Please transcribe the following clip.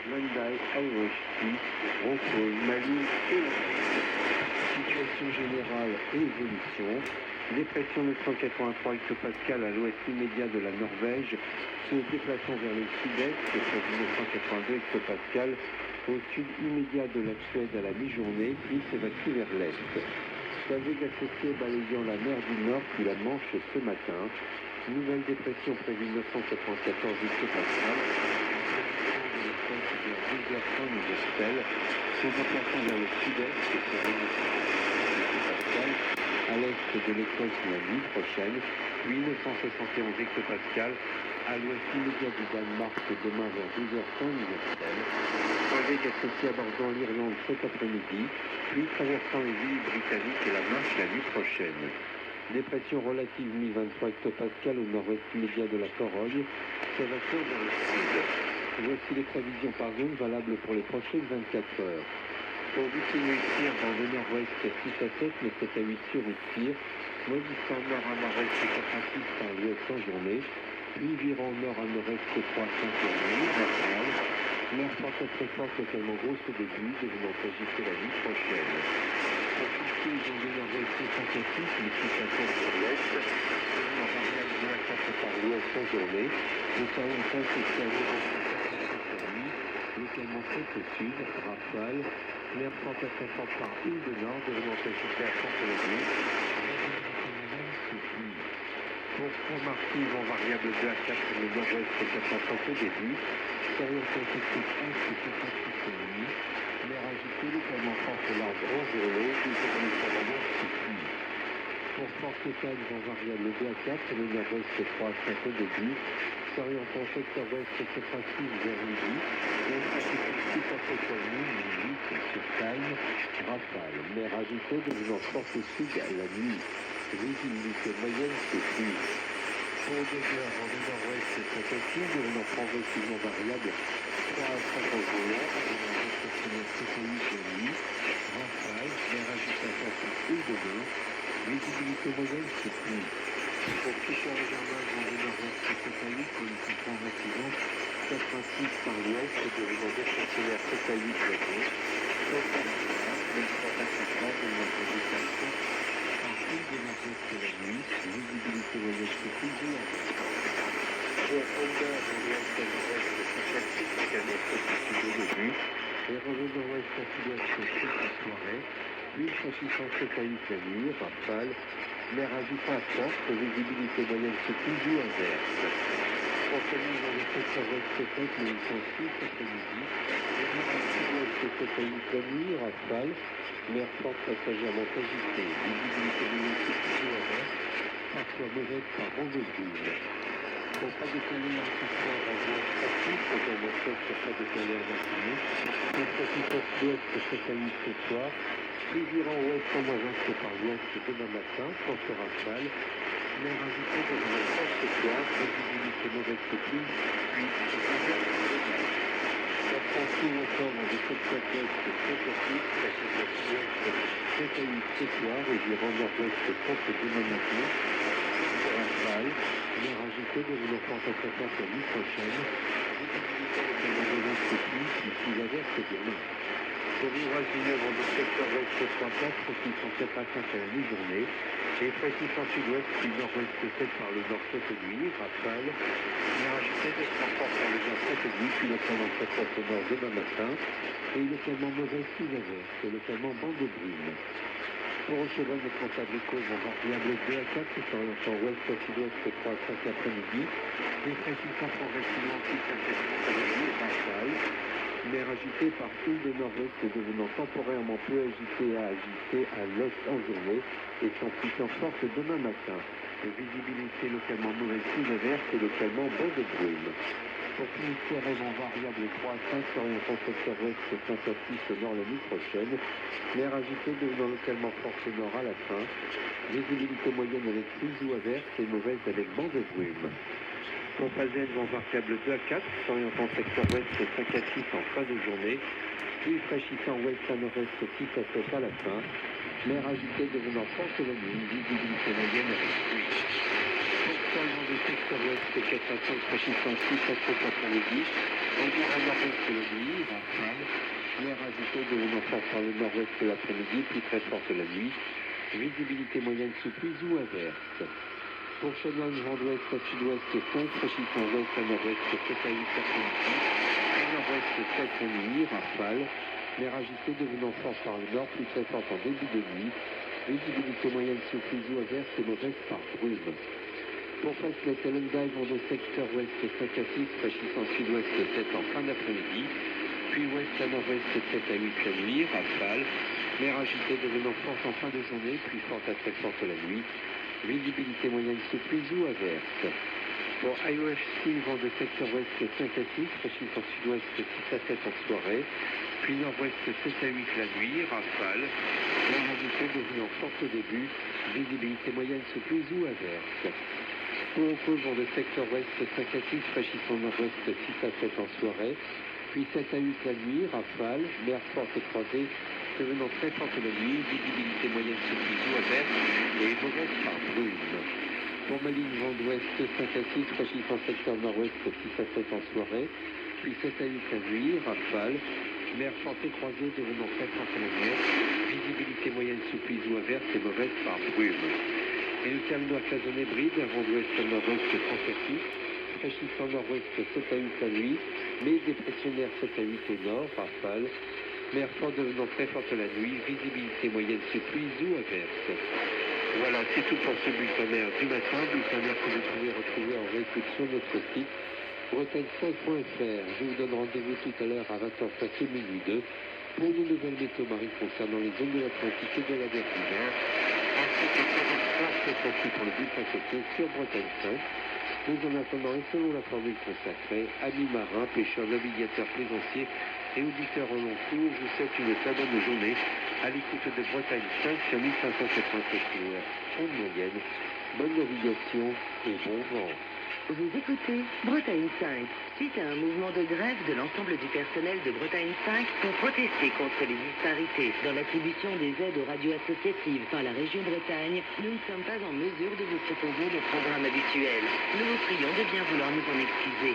Mandai, Aoshi, Rokoi, Malou et situation générale et évolution. Dépression 983 hectopascales à l'ouest immédiat de la Norvège, se déplaçant vers le sud-est, prévue 982 hectopascales, au sud immédiat de la Suède à la mi-journée, puis s'évacue vers l'est. Vague associée balayant la mer du Nord puis la Manche ce matin. Nouvelle dépression prévue 994 hectopascales. Vers 12h30 universelle, se déplaçant vers le sud-est, à l'est de l'Écosse la nuit prochaine, puis 971 hectopascales, à l'ouest immédiat du Danemark demain vers 12h30 universelle, vague associée abordant l'Irlande cet après-midi, puis traversant les îles britanniques et la Manche la nuit prochaine. Dépression relative mi-23 hectopascales au nord-ouest immédiat de la Corogne, s'évacuant vers le sud. Voici les prévisions par zone valables pour les prochaines 24 heures. Pour Viking-Tir dans le nord-ouest 6 à 7, mais 7 à 8 sur Tir, modifiant nord à nord-est 4 à 6 par l'ouest en journée, puis virant nord à nord-est 3 à 5 sur nuit, rafale, mer forte à très forte localement grosse au début, devenant agitée la nuit prochaine. Pour Viking dans le nord-ouest 5 à 6, mais 6 à 7 sur l'est, devenant variable 2 à 4 par l'ouest en journée, le carreau 5 et localement 7 au sud, rafale, mer forte à très forte par île de nord, devenant agitée à forte au début. Pour Pont-Marty, vent variable 2 à 4 sur le nord-ouest et 4 à 5 au début, orientation est 4 à 6 sur la nuit, mer agitée localement forte large en journée, des évolutions suffisent. Pour Fort-Total, vent variable 2 à 4 sur le nord-ouest et 3 à 5 au début, s'orientant secteur ouest et 4 à 6 vers midi, et tout à fait calme, nuit, sur taille, rafale, mer agitée devenant forte au sud à la nuit. Visibilité moyenne se suit. Pour 2 heures en nord-ouest et 5 à 6, devenant progressivement variable 3 à 5 en journée, devenant exceptionnel 7 à 8 la nuit, rafale, mer agitée à 4 et demain, visibilité moyenne se suit. Pour Fischer et Germain, vent du nord-ouest 7 à 8, conditions progressivantes 4 à 6 par l'ouest, devenant exceptionnel 7 à 8 la nuit, sauf par le nord, même 3 à 4 ans, devenant progressivement par île de nord-ouest la nuit, visibilité moyenne se suit de la mer. Pour Honda, vent de l'ouest à nord-ouest 5 à 6, mécanique au sud au début, et revenu nord-ouest à sud-ouest 7 à soirée, puis franchissant 7 à 8 la nuit, rafale, mer agitée à forte, visibilité moyenne se toujours inverse. Pour Camille dans le secteur ouest 7, mais ils sont 6 après-midi, et mer à sud-ouest 7 à 8 la nuit, rafale, mer forte passagèrement agitée, visibilité moyenne se toujours inverse, parfois mauvaise par vent de brume. Pour pas décoller en ce soir en voie sportive, totalement sec pour pas décoller en matinée, et profitant sud-ouest 7 à 8 ce soir, puis virant ouest en moins 20 par l'ouest demain matin, forte rafale, mer agitée devant la force ce soir, visibilité mauvaise petite, puis la France encore dans des secteurs ouest 7 à 6, la secteur sud-ouest 7 à 8 ce soir, et virant nord-ouest 30 demain matin, forte rafale, mer agitée devenant forte à 50 la nuit prochaine, visibilité localement mauvaise petite, puis sous averse demain. Pour l'ouvrage du Nord, dans le secteur ouest 3 à 4, précisant 7 à 5 à la mi-journée, et précisant sud-ouest, puis nord-ouest 7 par le nord 7 et nuit, rafale, mer agitée de transport par le nord 7 et nuit, puis localement très forte au nord demain matin, et localement mauvaise sous averse, et localement bande de brume. Pour Cheval de Cantabrico, vent variable 2 à 4, s'orientant ouest à sud-ouest 3 à 5 après-midi, et précisant progressivement 6 à 7 après-midi, rafale, mer agitée par île de nord-ouest devenant temporairement peu agitée à l'est en journée et s'amplifiant forte demain matin. Visibilité localement mauvaise sous averse et localement bande de brume. Pour finir, vent variable 3 à 5 s'orientant secteur ouest 5 à 6 au nord la nuit prochaine. Mer agitée devenant localement forte au nord à la fin. Visibilité moyenne avec pluie ou averse et mauvaise avec bande de brume. Pour Pazen, vent variable 2 à 4, s'orientant secteur ouest 5 à 6 en fin de journée, puis fraîchissant ouest à nord-est 6 à 7 à la fin. Mer agitée devenant forte la nuit, visibilité moyenne avec pluie. Pourtant, vent de secteur ouest 4 à 5, fraîchissant 6 à 7 après-midi. Environ nord-ouest la nuit, rafale. Mer agitée devenant forte par le nord-ouest l'après-midi, puis très forte la nuit. Visibilité moyenne sous pluie ou averse. Pour Châtelaine, vent d'ouest à sud-ouest 5, fraîchissant ouest à nord-ouest 7 à 8 après-midi. Nord-ouest 7 la nuit, rafale. Mer agitée devenant forte par le nord, plus très forte en début de nuit. Visibilité moyenne sous pluie ou averse et mauvaise par brume. Pour Fastnet, Allendale, vent de secteur ouest 5 à 6, fraîchissant sud-ouest 7 en fin d'après-midi. Puis ouest à nord-ouest 7 à 8 la nuit, rafale. Mer agitée devenant forte en fin de journée, puis forte à très forte la nuit. Visibilité moyenne sous pluie ou averse. Pour IOF Steel, vent de secteur ouest 5 à 6, fraîchissant sud-ouest 6 à 7 en soirée. Puis nord-ouest 7 à 8 la nuit, rafale. Mer agitée devenant forte au début. Visibilité moyenne sous pluie ou averse. Pour Ocos, vent de secteur ouest 5 à 6, fraîchissant nord-ouest 6 à 7 en soirée. Puis 7 à 8 la nuit, rafale. Mer forte et croisée, devenant très forte la nuit. Visibilité moyenne sous pluie ou averse et mauvaise par brume. Pour Malines, vent d'ouest 5 à 6, fraîchissant secteur nord-ouest 6 à 7 en soirée. Puis 7 à 8 la nuit, rafale. Mer forte et croisée devenant très forte la mer. Visibilité moyenne sous pluie ou averse et mauvaise par brume. Et le calme cloisonné bride, vent d'ouest à nord-ouest 30 à 6, fraîchissant nord-ouest 7 à 8 la nuit, mais dépressionnaire 7 à 8 au nord, rafale. Mer forte devenant très forte la nuit, visibilité moyenne sous pluie ou averse. Voilà, c'est tout pour ce bulletin d'air du matin, bulletin d'air que vous pouvez retrouver en réécoute sur notre site bretagne5.fr. Je vous donne rendez-vous tout à l'heure à 20h passé minuit 2 pour une nouvelle météo marine concernant les zones de l'Atlantique et de la mer d'hiver, ainsi que c'est pour le bulletin côtier sur Bretagne 5. Mais en attendant, et selon la formule consacrée, amis marins, pêcheurs, navigateurs, plaisanciers et auditeurs au long cours, je vous souhaite une très bonne journée à l'écoute de Bretagne 5 sur 1587 km onde moyenne. Bonne navigation et bon vent. Vous écoutez Bretagne 5. Suite à un mouvement de grève de l'ensemble du personnel de Bretagne 5 pour protester contre les disparités dans l'attribution des aides aux radios associatives par la région Bretagne, nous ne sommes pas en mesure de vous proposer le programme habituel. Nous vous prions de bien vouloir nous en excuser.